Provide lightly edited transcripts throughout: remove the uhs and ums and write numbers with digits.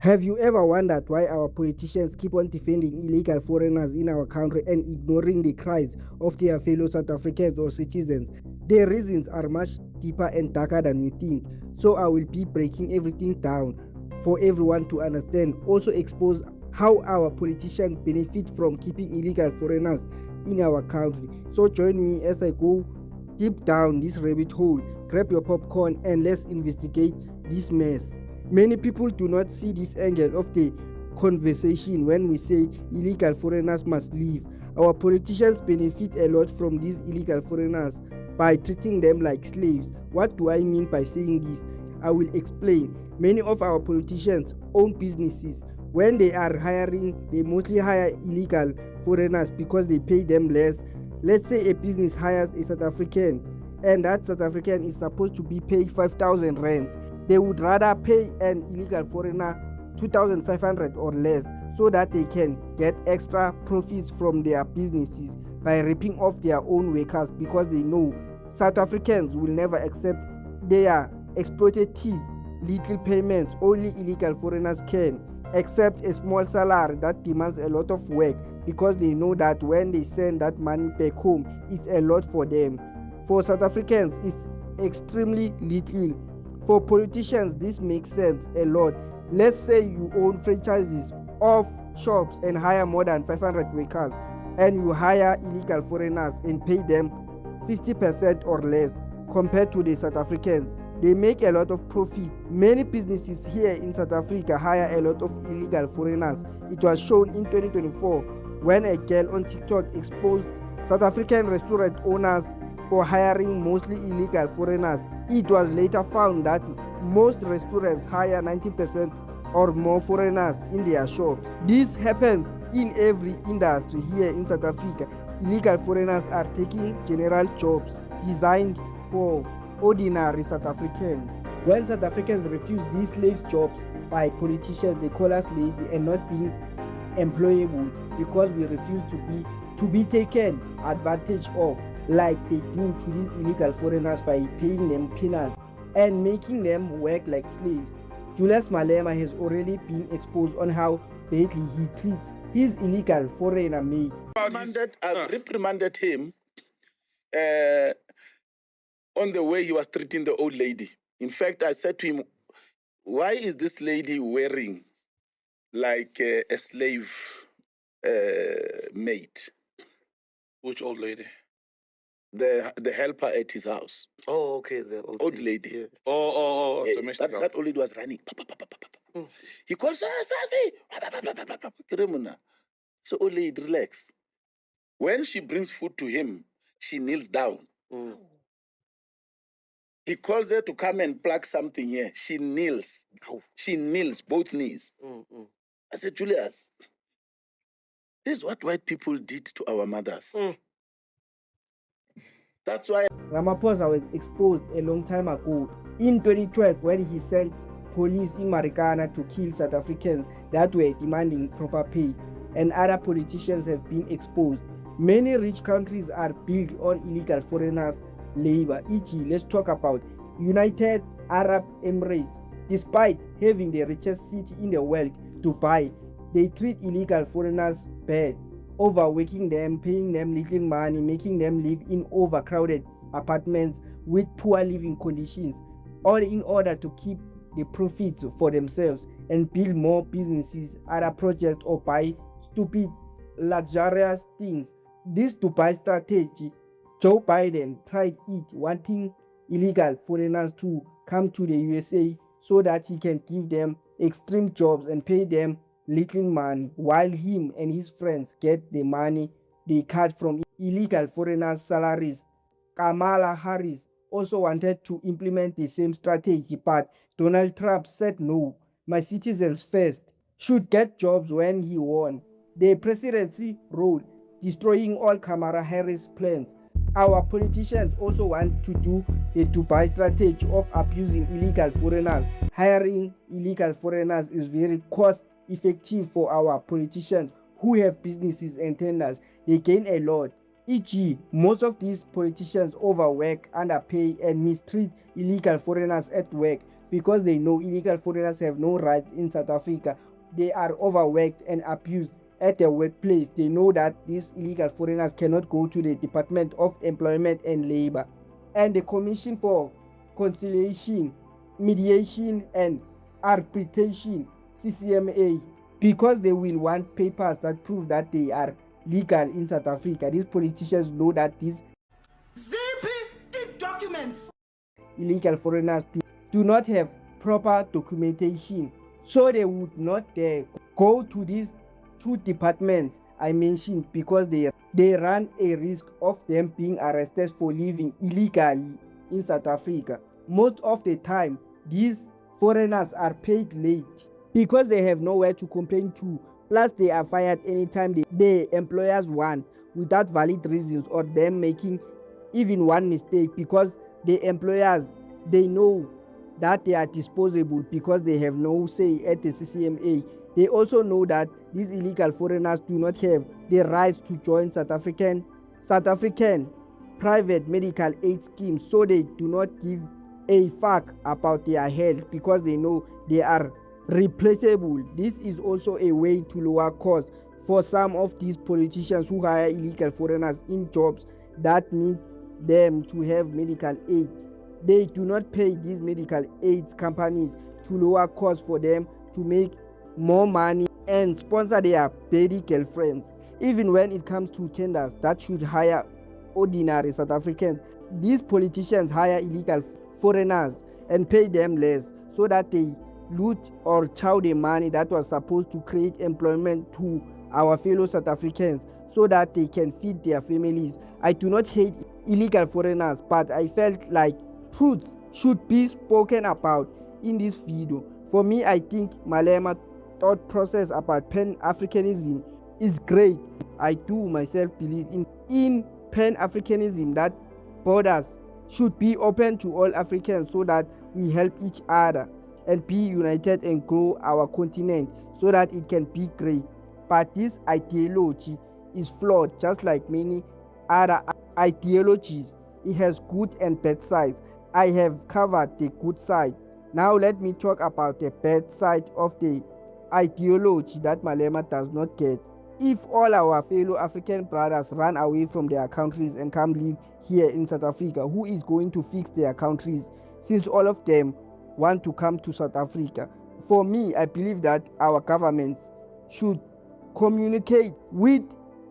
Have you ever wondered why our politicians keep on defending illegal foreigners in our country and ignoring the cries of their fellow South Africans or citizens? The reasons are much deeper and darker than you think, so I will be breaking everything down for everyone to understand. Also expose how our politicians benefit from keeping illegal foreigners in our country. So join me as I go deep down this rabbit hole. Grab your popcorn and let's investigate this mess. Many people do not see this angle of the conversation when we say illegal foreigners must leave. Our politicians benefit a lot from these illegal foreigners by treating them like slaves. What do I mean by saying this? I will explain. Many of our politicians own businesses. When they are hiring, they mostly hire illegal foreigners because they pay them less. Let's say a business hires a South African and that South African is supposed to be paid 5,000 rands. They would rather pay an illegal foreigner 2,500 or less so that they can get extra profits from their businesses by ripping off their own workers, because they know South Africans will never accept their exploitative little payments. Only illegal foreigners can accept a small salary that demands a lot of work, because they know that when they send that money back home, it's a lot for them. For South Africans, it's extremely little. For politicians, this makes sense a lot. Let's say you own franchises of shops and hire more than 500 workers, and you hire illegal foreigners and pay them 50% or less compared to the South Africans. They make a lot of profit. Many businesses here in South Africa hire a lot of illegal foreigners. It was shown in 2024 when a girl on TikTok exposed South African restaurant owners for hiring mostly illegal foreigners. It was later found that most restaurants hire 90% or more foreigners in their shops. This happens in every industry here in South Africa. Illegal foreigners are taking general jobs designed for ordinary South Africans. When South Africans refuse these slave jobs by politicians, they call us lazy and not being employable because we refuse to be taken advantage of, like they do to these illegal foreigners by paying them peanuts and making them work like slaves. Julius Malema has already been exposed on how badly he treats his illegal foreigner mate. I've reprimanded him on the way he was treating the old lady. In fact, I said to him, why is this lady wearing like a slave maid? Which old lady? The helper at his house. Oh, okay, the old lady. Yeah. Oh, Yeah, domestic. that old lady was running. He calls her, so old lady, relax. When she brings food to him, she kneels down. He calls her to come and plug something here. She kneels. She kneels, both knees. I said, Julius, this is what white people did to our mothers. That's why Ramaphosa was exposed a long time ago in 2012 when he sent police in Marikana to kill South Africans that were demanding proper pay, and other politicians have been exposed. Many rich countries are built on illegal foreigners' labor, e.g. let's talk about United Arab Emirates. Despite having the richest city in the world, Dubai, they treat illegal foreigners bad, overworking them, paying them little money, making them live in overcrowded apartments with poor living conditions, all in order to keep the profits for themselves and build more businesses, other projects, or buy stupid luxurious things. This Dubai strategy, Joe Biden tried it, wanting illegal foreigners to come to the USA so that he can give them extreme jobs and pay them little money, while him and his friends get the money they cut from illegal foreigners' salaries. Kamala Harris also wanted to implement the same strategy, but Donald Trump said no. My citizens first should get jobs when he won the presidency role, destroying all Kamala Harris' plans. Our politicians also want to do the Dubai strategy of abusing illegal foreigners. Hiring illegal foreigners is very cost effective for our politicians who have businesses and tenders. They gain a lot. E.g., most of these politicians overwork, underpay, and mistreat illegal foreigners at work because they know illegal foreigners have no rights in South Africa. They are overworked and abused at the workplace. They know that these illegal foreigners cannot go to the Department of Employment and Labor and the Commission for Conciliation, Mediation and Arbitration, CCMA, because they will want papers that prove that they are legal in South Africa. These politicians know that these documents illegal foreigners do not have proper documentation, so they would not go to these two departments I mentioned, because they run a risk of them being arrested for living illegally in South Africa. Most of the time, these foreigners are paid late because they have nowhere to complain to. Plus, they are fired anytime the employers want without valid reasons, or them making even one mistake, because the employers, they know that they are disposable because they have no say at the CCMA. They also know that these illegal foreigners do not have the rights to join South African private medical aid schemes, so they do not give a fuck about their health because they know they are replaceable. This is also a way to lower costs for some of these politicians who hire illegal foreigners in jobs that need them to have medical aid. They do not pay these medical aid companies to lower costs for them to make more money and sponsor their baby girlfriends. Even when it comes to tenders that should hire ordinary South Africans, these politicians hire illegal foreigners and pay them less so that they loot or chow the money that was supposed to create employment to our fellow South Africans so that they can feed their families. I do not hate illegal foreigners, but I felt like truth should be spoken about in this video. For me, I think Malema's thought process about Pan-Africanism is great. I do myself believe in Pan-Africanism, that borders should be open to all Africans so that we help each other and be united and grow our continent so that it can be great. But this ideology is flawed, just like many other ideologies. It has good and bad sides. I have covered the good side. Now let me talk about the bad side of the ideology that Malema does not get. If all our fellow African brothers run away from their countries and come live here in South Africa, who is going to fix their countries since all of them want to come to South Africa? For me, I believe that our governments should communicate with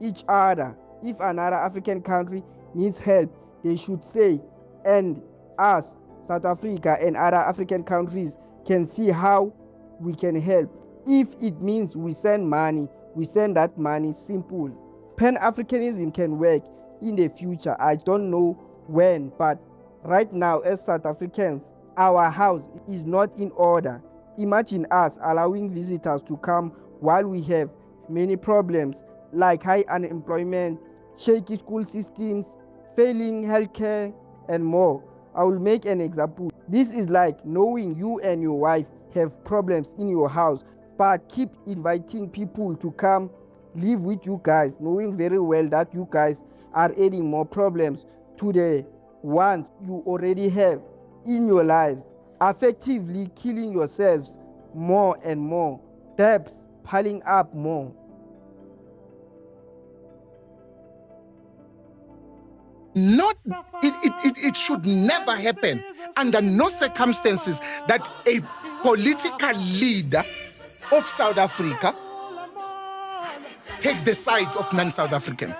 each other. If another African country needs help, they should say, and us, South Africa and other African countries, can see how we can help. If it means we send money, we send that money. Simple. Pan-Africanism can work in the future. I don't know when, but right now as South Africans, our house is not in order. Imagine us allowing visitors to come while we have many problems like high unemployment, shaky school systems, failing healthcare, and more. I will make an example. This is like knowing you and your wife have problems in your house, but keep inviting people to come live with you guys, knowing very well that you guys are adding more problems to the ones you already have in your lives, effectively killing yourselves more and more, debts piling up more. It should never happen under no circumstances that a political leader of South Africa takes the sides of non-South Africans.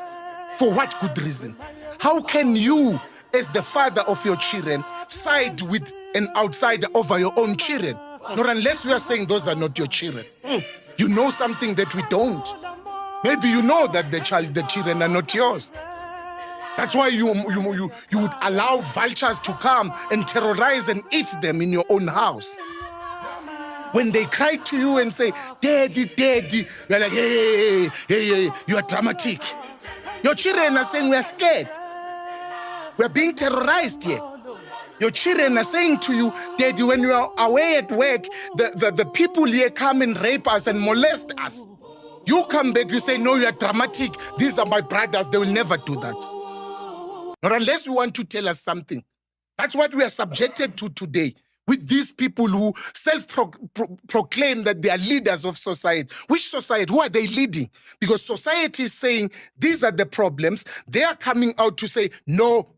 For what good reason? How can you, as the father of your children, side with an outsider over your own children? Not unless we are saying those are not your children. You know something that we don't. Maybe you know that the children are not yours. That's why you would allow vultures to come and terrorize and eat them in your own house. When they cry to you and say, "Daddy, Daddy," you're like, hey, you are dramatic. Your children are saying, we are scared. We are being terrorized here. Your children are saying to you, "Daddy, when you are away at work, the people here come and rape us and molest us." You come back, you say, "No, you are dramatic. These are my brothers. They will never do that." Not unless you want to tell us something. That's what we are subjected to today. with these people who self-proclaim that they are leaders of society. Which society? Who are they leading? Because society is saying, these are the problems. They are coming out to say, no,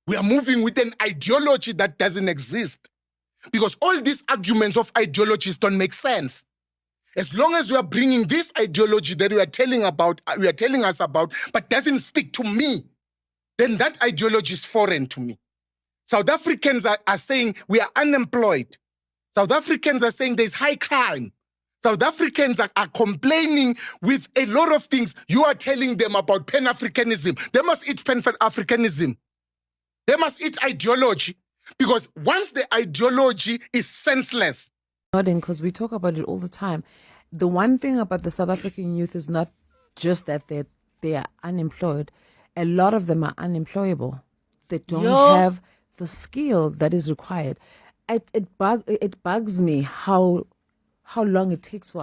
we are moving with an ideology that doesn't exist. Because all these arguments of ideologies don't make sense. As long as we are bringing this ideology that we are telling us about, but doesn't speak to me, then that ideology is foreign to me. South Africans are saying we are unemployed. South Africans are saying there's high crime. South Africans are complaining with a lot of things. You are telling them about Pan-Africanism. They must eat Pan-Africanism. They must eat ideology. Because once the ideology is senseless. Because we talk about it all the time. The one thing about the South African youth is not just that they are unemployed. A lot of them are unemployable. They don't have the skill that is required. It bugs me how long it takes for